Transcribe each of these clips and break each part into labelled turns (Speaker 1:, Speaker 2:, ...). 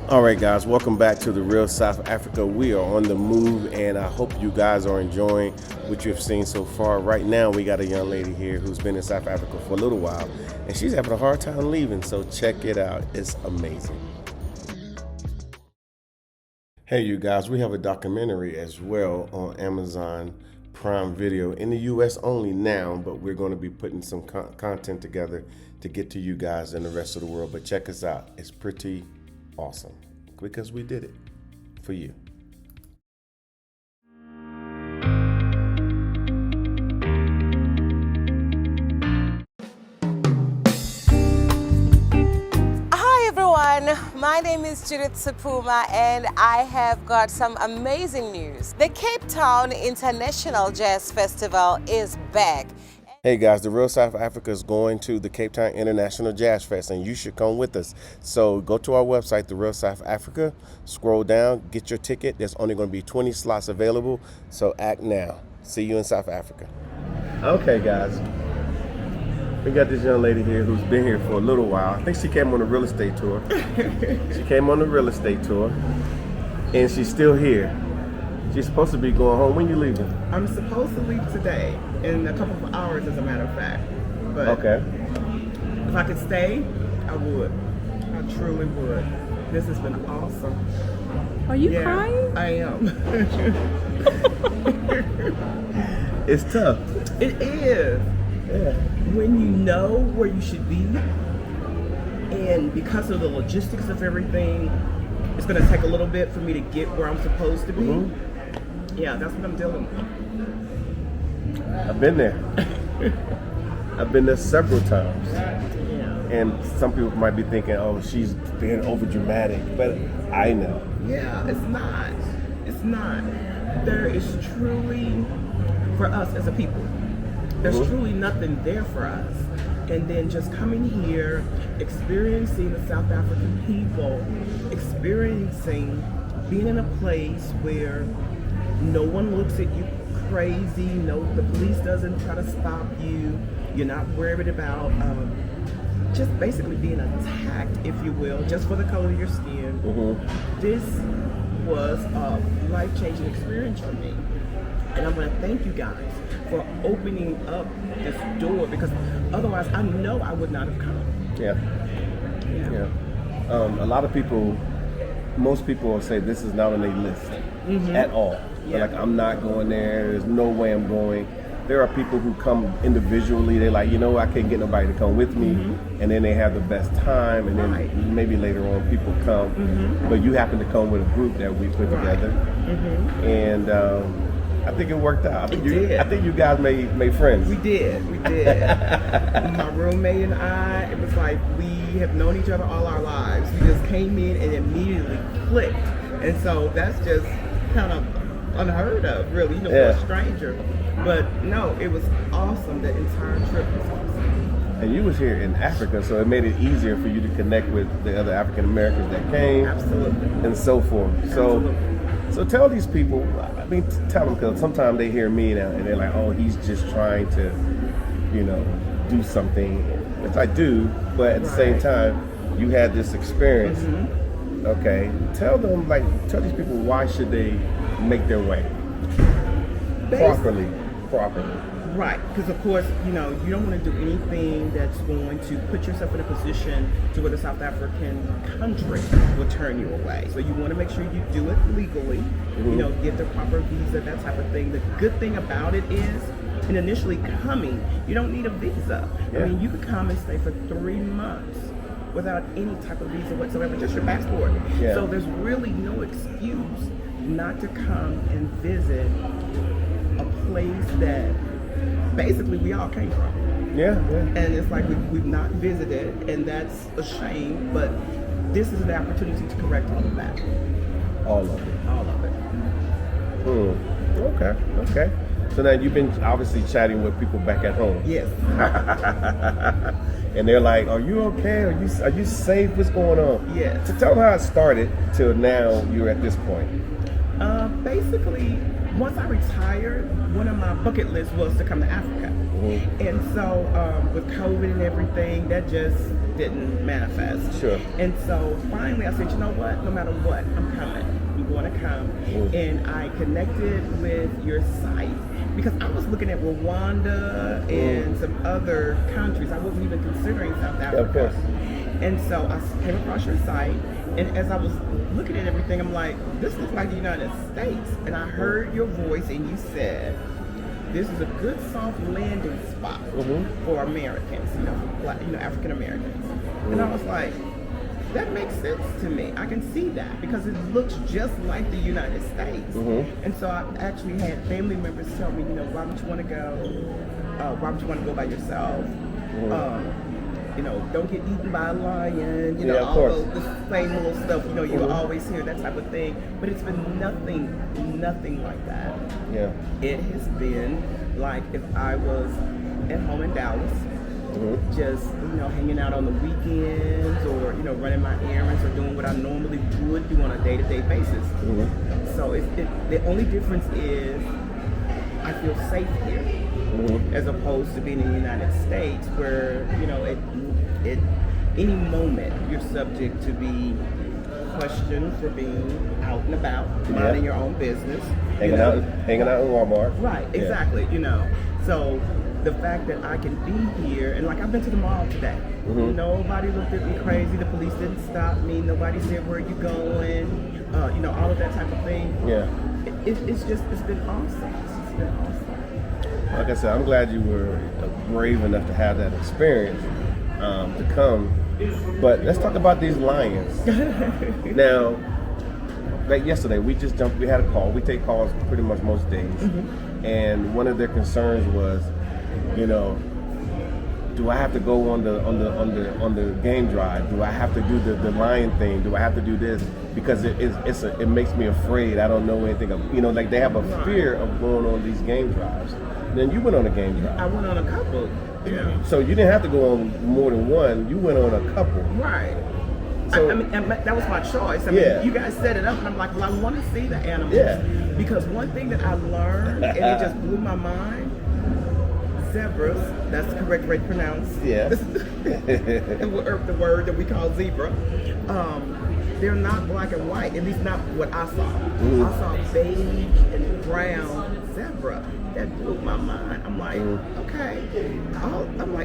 Speaker 1: All right, guys, welcome back to the Real South Africa. We are on the move, and I hope you guys are enjoying what you've seen so far. Right now, we got a young lady here who's been in South Africa for a little while, and she's having a hard time leaving, so check it out. It's amazing. Hey, you guys, we have a documentary as well on Amazon Prime Video in the U.S. only now, but we're going to be putting some content together to get to you guys in the rest of the world. But check us out. It's pretty awesome because we did it for you.
Speaker 2: Hi everyone, my name is Judith Sapuma and I have got some amazing news. The Cape Town International Jazz Festival is back.
Speaker 1: Hey guys, the Real South Africa is going to the Cape Town International Jazz Fest, and you should come with us. So go to our website, the Real South Africa, scroll down, get your ticket. There's only going to be 20 slots available, so act now. See you in South Africa. Okay guys, we got this young lady here who's been here for a little while. I think she came on a real estate tour. She came on a real estate tour, and she's still here. She's supposed to be going home. When you leaving?
Speaker 3: I'm supposed to leave today, in a couple of hours as a matter of fact. But
Speaker 1: Okay.
Speaker 3: if I could stay, I would. I truly would. This has been awesome.
Speaker 4: Are you crying?
Speaker 3: I am.
Speaker 1: It's tough.
Speaker 3: It is.
Speaker 1: Yeah.
Speaker 3: When you know where you should be, and because of the logistics of everything, it's going to take a little bit for me to get where I'm supposed to be.
Speaker 1: Mm-hmm.
Speaker 3: Yeah, that's what I'm dealing with.
Speaker 1: I've been there. I've been there several times.
Speaker 3: Yeah.
Speaker 1: And some people might be thinking, oh, she's being over dramatic, but I know.
Speaker 3: Yeah, it's not. It's not. There is truly, for us as a people, there's truly nothing there for us. And then just coming here, experiencing the South African people, experiencing being in a place where no one looks at you crazy, no, the police doesn't try to stop you, you're not worried about just basically being attacked, if you will, just for the color of your skin. This was a life-changing experience for me. And I want to thank you guys for opening up this door, because otherwise I know I would not have come.
Speaker 1: Yeah. A lot of people, most people will say this is not on their list at all. They're like, I'm not going there. There's no way I'm going. There are people who come individually. They're like, I can't get nobody to come with me. And then they have the best time. And then maybe later on people come. But you happen to come with a group that we put together. And I think it worked out. I think you guys made friends.
Speaker 3: We did. My roommate and I, it was like we have known each other all our lives. We just came in and immediately clicked. And so that's just kind of unheard of, really, for a stranger. But no, it was awesome. The entire trip was awesome.
Speaker 1: And you was here in Africa, so it made it easier for you to connect with the other African Americans that came.
Speaker 3: Absolutely.
Speaker 1: And so forth.
Speaker 3: Absolutely.
Speaker 1: So tell these people, tell them, because sometimes they hear me now and they're like, oh, he's just trying to, do something, which I do, but at the same time, you had this experience. Okay, tell these people, why should they make their way properly.
Speaker 3: Right, because of course, you don't want to do anything that's going to put yourself in a position to where the South African country will turn you away. So you want to make sure you do it legally, get the proper visa, that type of thing. The good thing about it is, in initially coming, you don't need a visa.
Speaker 1: Yeah.
Speaker 3: I mean, you could come and stay for 3 months without any type of visa whatsoever, just your passport.
Speaker 1: Yeah.
Speaker 3: So there's really no excuse not to come and visit a place that basically we all came from.
Speaker 1: Yeah.
Speaker 3: And it's like we've not visited, and that's a shame, but this is an opportunity to correct all of that.
Speaker 1: All of it.
Speaker 3: All of it.
Speaker 1: Okay. So now you've been obviously chatting with people back at home.
Speaker 3: Yes.
Speaker 1: And they're like, are you okay? Are you safe? What's going on?
Speaker 3: Yes.
Speaker 1: So tell them how it started till now you're at this point.
Speaker 3: Basically, once I retired, one of my bucket lists was to come to Africa. And so with COVID and everything, that just didn't manifest.
Speaker 1: Sure.
Speaker 3: And so finally I said, you know what, no matter what, I'm coming. I'm going to come. And I connected with your site because I was looking at Rwanda and some other countries. I wasn't even considering South Africa.
Speaker 1: Of course.
Speaker 3: And so I came across your site, and as I was looking at everything, I'm like, this looks like the United States. And I heard your voice, and you said, this is a good soft landing spot for Americans, for African Americans. And I was like, that makes sense to me. I can see that because it looks just like the United States. And so I actually had family members tell me, why would you want to go? Why would you want to go by yourself? Don't get eaten by a lion, all the same little stuff, you always hear that type of thing. But it's been nothing like that.
Speaker 1: Yeah. It
Speaker 3: has been like if I was at home in Dallas, just, hanging out on the weekends or, running my errands or doing what I normally would do on a day-to-day basis. So the only difference is I feel safe here. As opposed to being in the United States where, at any moment you're subject to be questioned for being out and about, minding your own business.
Speaker 1: Hanging out in Walmart.
Speaker 3: Right, exactly, So the fact that I can be here, and like I've been to the mall today. Nobody looked at me crazy, the police didn't stop me, nobody said where you going, all of that type of thing. Yeah. It's been awesome. It's been awesome.
Speaker 1: Like I said, I'm glad you were brave enough to have that experience to come. But let's talk about these lions. Now, like yesterday, we had a call. We take calls pretty much most days. And one of their concerns was, do I have to go on the game drive? Do I have to do the lion thing? Do I have to do this? Because it makes me afraid. I don't know anything of, like they have a fear of going on these game drives. Then you went on a game drive.
Speaker 3: I went on a couple. Yeah.
Speaker 1: So you didn't have to go on more than one. You went on a couple.
Speaker 3: Right. So, that was my choice. I mean, you guys set it up, and I'm like, well, I want to see the animals. Yeah. Because one thing that I learned, and it just blew my mind, zebras, that's the correct way to pronounce.
Speaker 1: Yeah.
Speaker 3: the word that we call zebra. They're not black and white, at least not what I saw. I saw beige and brown zebra. That blew my mind. I'm like,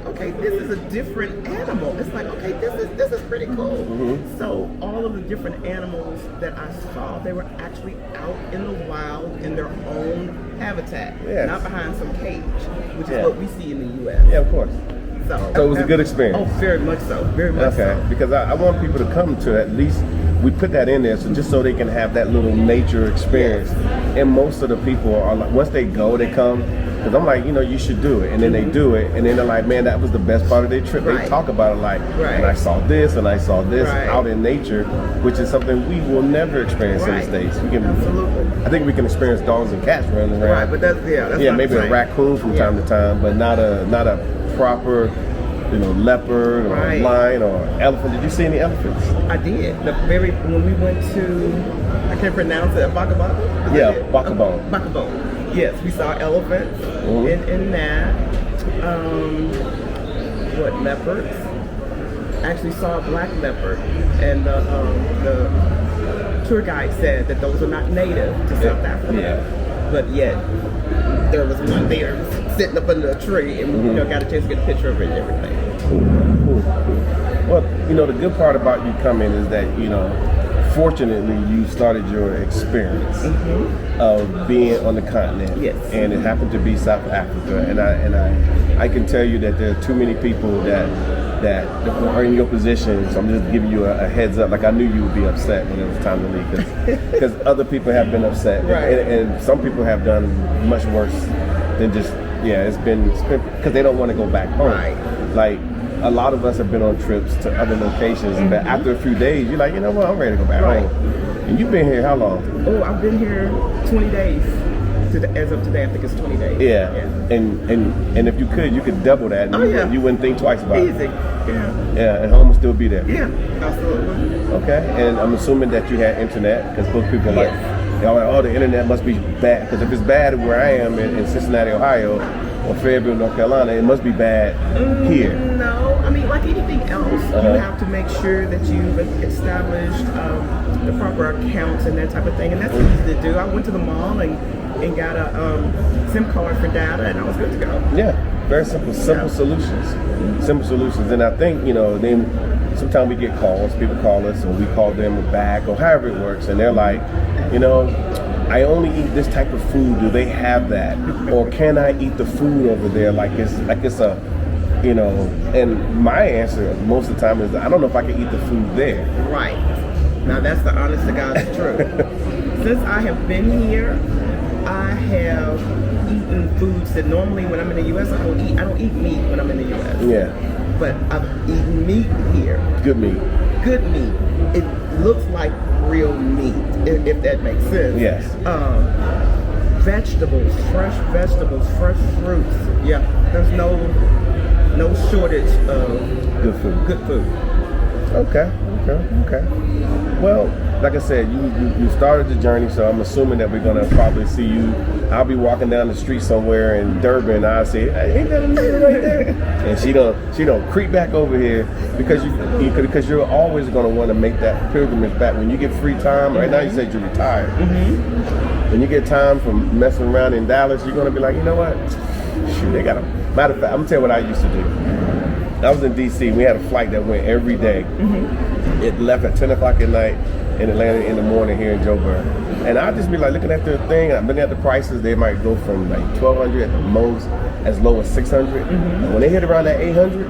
Speaker 3: okay, this is a different animal. It's like, okay, this is pretty cool. So all of the different animals that I saw, they were actually out in the wild in their own habitat, not behind some cage, which is what we see in the U.S.
Speaker 1: Yeah, of course. So it was a good experience.
Speaker 3: Oh, very much so. Very much so.
Speaker 1: Okay, because I want people to come to at least, we put that in there just so they can have that little nature experience. And most of the people are like, once they go, they come, because I'm like, you should do it. And then they do it, and then they're like, man, that was the best part of their trip. They talk about it like, and I saw this, and I saw this out in nature, which is something we will never experience in the States.
Speaker 3: Absolutely.
Speaker 1: I think we can experience dogs and cats running around.
Speaker 3: Right, but that's
Speaker 1: maybe a raccoon from time to time, but not a proper, leopard or lion or elephant. Did you see any elephants?
Speaker 3: I did. When we went to, I can't pronounce it, Bakabon?
Speaker 1: Yeah, Bakabon.
Speaker 3: Bakabon. Yes, we saw elephants in that. Leopards? Actually saw a black leopard, and the tour guide said that those are not native to South Africa, but yet there was one there sitting up under a tree, and got a chance to get a picture of it and everything.
Speaker 1: Cool. Well, the good part about you coming is that fortunately you started your experience of being on the continent, and it happened to be South Africa, and I can tell you that there are too many people that are in your position. So I'm just giving you a heads up. Like I knew you would be upset when it was time to leave, because other people have been upset, and some people have done much worse than just it's been because they don't want to go back home. Like a lot of us have been on trips to other locations, but after a few days, you're like, I'm ready to go back home. And you've been here how long?
Speaker 3: Oh, I've been here 20 days. As of today, I think it's 20 days.
Speaker 1: Yeah. And if you could double that, and you wouldn't think twice about it.
Speaker 3: Easy.
Speaker 1: Yeah, and home will still be there.
Speaker 3: Yeah, absolutely.
Speaker 1: Okay, and I'm assuming that you had internet, because both people are like, the internet must be bad. Because if it's bad where I am in Cincinnati, Ohio, or Fayetteville, North Carolina, it must be bad here.
Speaker 3: No, mean, like anything else, you have to make sure that you've established the proper accounts and that type of thing, and that's easy to do. I went to the mall and got a SIM card for data, and I was good to go.
Speaker 1: Yeah, very simple solutions. Simple solutions. And I think, then sometimes we get calls, people call us, or we call them back, or however it works, and they're like, I only eat this type of food. Do they have that? Or can I eat the food over there like it's a, and my answer most of the time is I don't know if I can eat the food there.
Speaker 3: Right. Now that's the honest to God's truth. Since I have been here, I have eaten foods that normally when I'm in the U.S. I don't eat meat when I'm in the U.S.
Speaker 1: Yeah.
Speaker 3: But I've eaten meat here.
Speaker 1: Good meat.
Speaker 3: Good meat. It looks like real meat, if that makes sense.
Speaker 1: Yes.
Speaker 3: Vegetables, fresh fruits. Yeah. There's no shortage of Good food.
Speaker 1: Okay. Well, like I said, you started the journey, so I'm assuming that we're gonna probably see you. I'll be walking down the street somewhere in Durban, and I'll say, hey, ain't that Anita right there? And she don't creep back over here because you're always gonna want to make that pilgrimage back when you get free time. Right now, you said you're retired. When you get time from messing around in Dallas, you're gonna be like, you know what? Shoot, they got a. Matter of fact, I'm gonna tell you what I used to do. I was in DC. We had a flight that went every day. It left at 10 o'clock at night and it landed in the morning here in Joburg. And I'd just be like looking at the thing, I'm looking at the prices. They might go from like $1,200 at the most, as low as $600. And when they hit around that $800,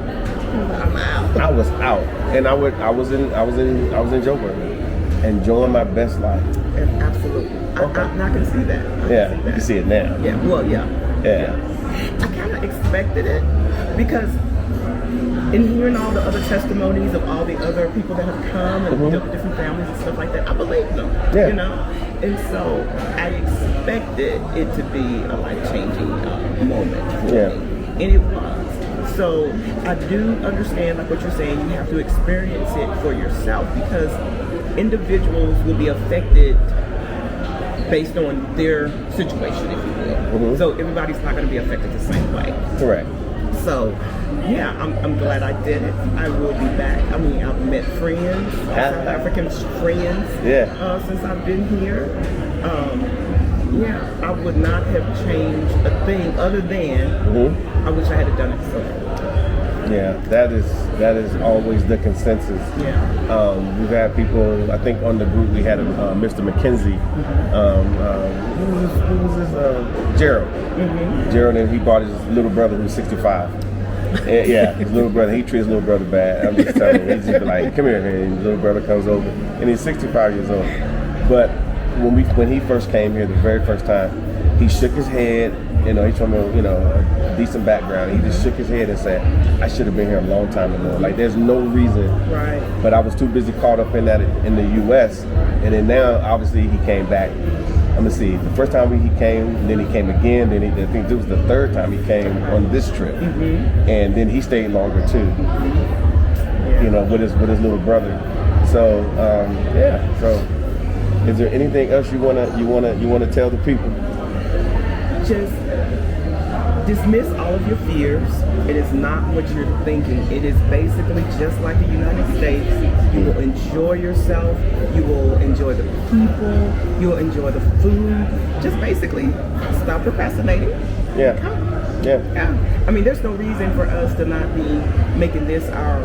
Speaker 3: I'm out.
Speaker 1: I was out. And I was in Joburg, enjoying my best life.
Speaker 3: Absolutely.
Speaker 1: Okay.
Speaker 3: I can see that.
Speaker 1: You can see it now.
Speaker 3: Yeah. Well, yeah. I kind of expected it because in hearing all the other testimonies of all the other people that have come and different families and stuff like that, I believe them, And so I expected it to be a life-changing moment for me, and it was. So I do understand, like what you're saying, you have to experience it for yourself because individuals will be affected based on their situation, if you will. So everybody's not going to be affected the same way.
Speaker 1: Correct.
Speaker 3: So, yeah, I'm glad I did it. I will be back. I mean, I've met friends, South African friends, since I've been here. I would not have changed a thing other than I wish I had done it sooner.
Speaker 1: Yeah, that is always the consensus.
Speaker 3: Yeah.
Speaker 1: We've had people. I think on the group we had Mr. McKenzie. Who was this? Gerald. Gerald, and he brought his little brother who's 65. And, his little brother. He treats his little brother bad. I'm just telling you. He's just like, come here, and his little brother comes over, and he's 65 years old. But when he first came here the very first time, he shook his head. He told me, a decent background. He just shook his head and said, I should have been here a long time ago. Like, there's no reason. Right. But I was too busy caught up in that in the U.S. And then now, obviously, he came back. I'm going to see. The first time he came, then he came again. Then I think this was the third time he came on this trip. And then he stayed longer, too. With his little brother. So, So, is there anything else you wanna tell the people?
Speaker 3: Just dismiss all of your fears. It is not what you're thinking. It is basically just like the United States. You will enjoy yourself. You will enjoy the people. You will enjoy the food. Just basically stop procrastinating.
Speaker 1: Yeah.
Speaker 3: I mean, there's no reason for us to not be making this our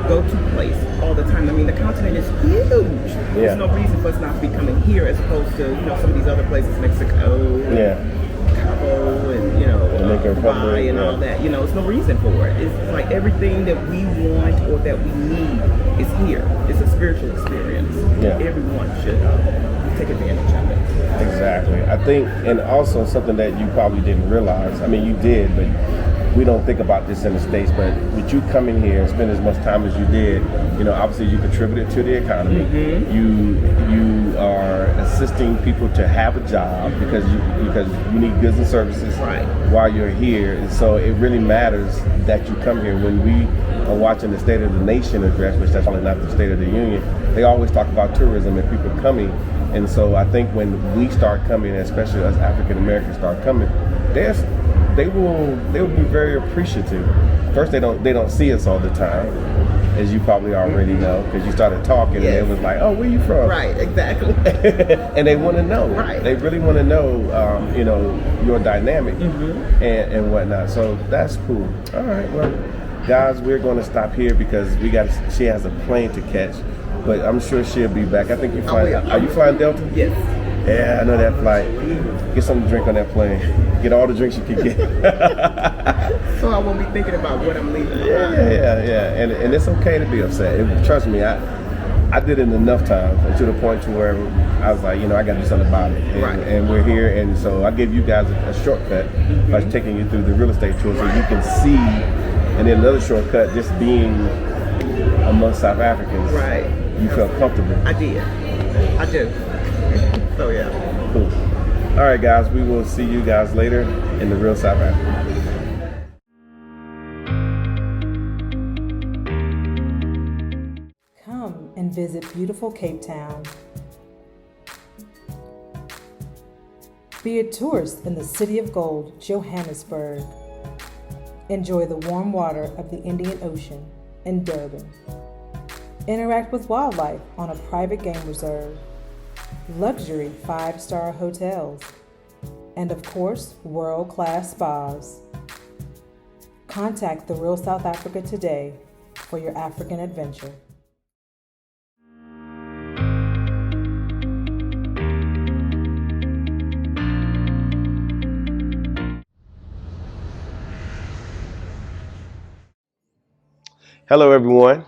Speaker 3: go-to place all the time. I mean, the continent is huge. There's no reason for us not to be coming here as opposed to some of these other places, Mexico, Cabo, and Dubai and all that. It's no reason for it. It's like everything that we want or that we need is here. It's a spiritual experience. Everyone should take advantage of it.
Speaker 1: Exactly. I think, and also something that you probably didn't realize. I mean, you did, but we don't think about this in the States, but with you coming here and spending as much time as you did, obviously you contributed to the economy. You are assisting people to have a job because you need goods and services while you're here. And so it really matters that you come here. When we are watching the State of the Nation address, which that's probably not the State of the Union, they always talk about tourism and people coming. And so I think when we start coming, especially as African Americans start coming, they will be very appreciative. First, they don't see us all the time, as you probably already know, because you started talking and it was like, oh, where you from?
Speaker 3: Right, exactly.
Speaker 1: And they want to know.
Speaker 3: Right.
Speaker 1: They really want to know, your dynamic and whatnot. So that's cool. All right, well, guys, we're going to stop here because she has a plane to catch, but I'm sure she'll be back. I think you flying. Are you flying Delta?
Speaker 3: Yes.
Speaker 1: Yeah, I know that flight. Get something to drink on that plane. Get all the drinks you can get.
Speaker 3: So I won't be thinking about what I'm leaving.
Speaker 1: Yeah. And it's okay to be upset. Trust me, I did it enough times, and to the point to where I was like, I got to do something about it. And we're here, and so I give you guys a shortcut by taking you through the real estate tour, so you can see, and then another shortcut, just being among South Africans.
Speaker 3: Right.
Speaker 1: You felt comfortable.
Speaker 3: I did. I do. So yeah.
Speaker 1: Cool. All right, guys, we will see you guys later in the real South Africa.
Speaker 4: Come and visit beautiful Cape Town. Be a tourist in the City of Gold, Johannesburg. Enjoy the warm water of the Indian Ocean in Durban. Interact with wildlife on a private game reserve. Luxury 5-star hotels. And of course, world-class spas. Contact The Real South Africa today for your African adventure.
Speaker 1: Hello, everyone.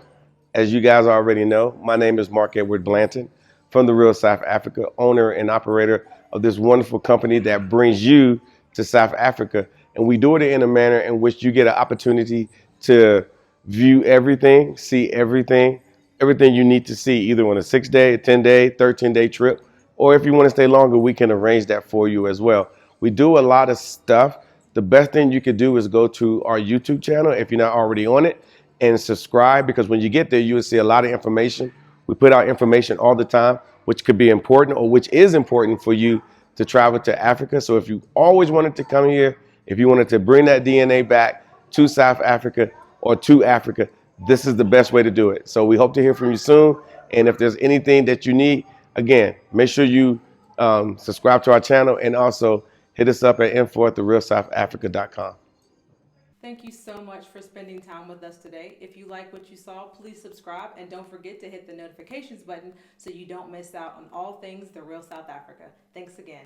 Speaker 1: As you guys already know, my name is Mark Edward Blanton from the Real South Africa, owner and operator of this wonderful company that brings you to South Africa. And we do it in a manner in which you get an opportunity to view everything, see everything you need to see, either on a 6-day, a 10-day, 13-day trip, or if you want to stay longer, we can arrange that for you as well. We do a lot of stuff. The best thing you could do is go to our YouTube channel if you're not already on it, and subscribe, because when you get there, you will see a lot of information. We put out information all the time, which could be important or which is important for you to travel to Africa. So if you always wanted to come here, if you wanted to bring that DNA back to South Africa or to Africa, this is the best way to do it. So we hope to hear from you soon. And if there's anything that you need, again, make sure you subscribe to our channel, and also hit us up at info@therealsouthafrica.com.
Speaker 4: Thank you so much for spending time with us today. If you like what you saw, please subscribe, and don't forget to hit the notifications button so you don't miss out on all things The Real South Africa. Thanks again.